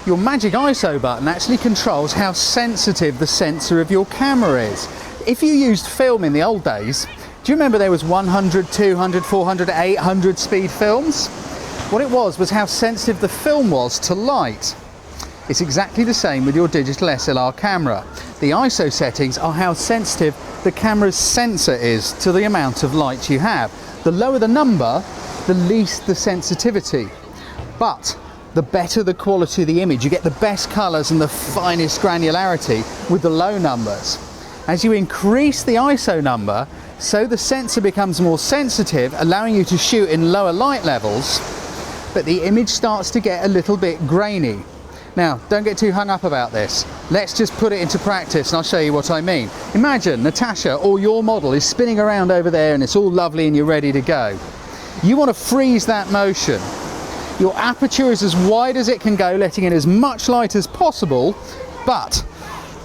Your magic ISO button actually controls how sensitive the sensor of your camera is. If you used film in the old days, do you remember there was 100, 200, 400, 800 speed films? What it was how sensitive the film was to light. It's exactly the same with your digital SLR camera. The ISO settings are how sensitive the camera's sensor is to the amount of light you have. The lower the number, the least the sensitivity. But the better the quality of the image. You get the best colours and the finest granularity with the low numbers. As you increase the ISO number, so the sensor becomes more sensitive, allowing you to shoot in lower light levels, but the image starts to get a little bit grainy. Now, don't get too hung up about this. Let's just put it into practice and I'll show you what I mean. Imagine Natasha or your model is spinning around over there and it's all lovely and you're ready to go. You want to freeze that motion. Your aperture is as wide as it can go, letting in as much light as possible, but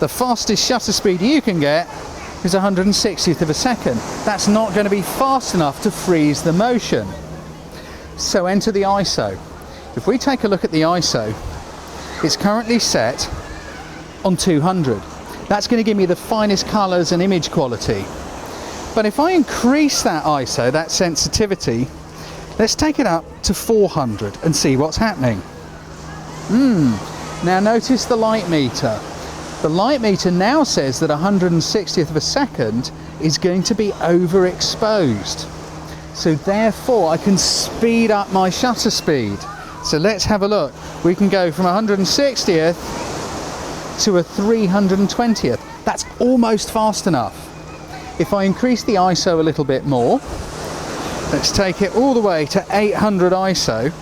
the fastest shutter speed you can get is 1/160th of a second. That's not going to be fast enough to freeze the motion. So enter the ISO. If we take a look at the ISO, it's currently set on 200. That's going to give me the finest colours and image quality. But if I increase that ISO, that sensitivity, let's take it up to 400 and see what's happening. Now notice the light meter. The light meter now says that 1/160th of a second is going to be overexposed. So therefore I can speed up my shutter speed. So let's have a look. We can go from 1/160th to a 320th. That's almost fast enough. If I increase the ISO a little bit more, let's take it all the way to 800 ISO,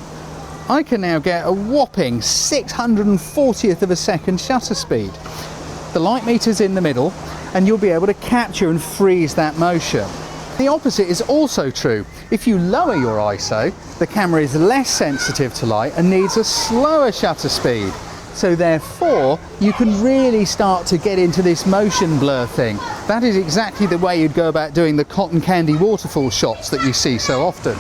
I can now get a whopping 640th of a second shutter speed. The light meter's in the middle and you'll be able to capture and freeze that motion. The opposite is also true. If you lower your ISO, the camera is less sensitive to light and needs a slower shutter speed. So therefore, you can really start to get into this motion blur thing. That is exactly the way you'd go about doing the cotton candy waterfall shots that you see so often.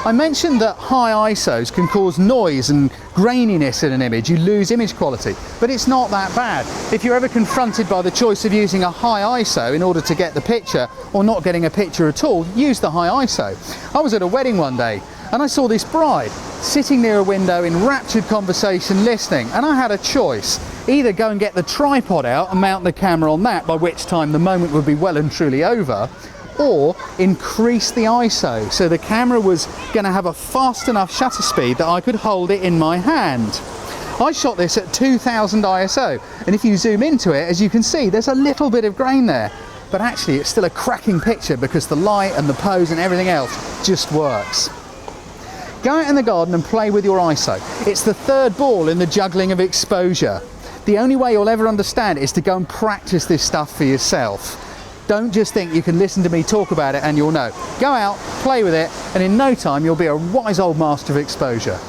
I mentioned that high ISOs can cause noise and graininess in an image. You lose image quality, but it's not that bad. If you're ever confronted by the choice of using a high ISO in order to get the picture or not getting a picture at all, use the high ISO. I was at a wedding one day and I saw this bride sitting near a window in raptured conversation listening, and I had a choice. Either go and get the tripod out and mount the camera on that, by which time the moment would be well and truly over, or increase the ISO so the camera was going to have a fast enough shutter speed that I could hold it in my hand. I shot this at 2000 ISO, and if you zoom into it, as you can see, there's a little bit of grain there, but actually it's still a cracking picture because the light and the pose and everything else just works. Go out in the garden and play with your ISO. It's the third ball in the juggling of exposure. The only way you'll ever understand it is to go and practice this stuff for yourself. Don't just think you can listen to me talk about it and you'll know. Go out, play with it, and in no time you'll be a wise old master of exposure.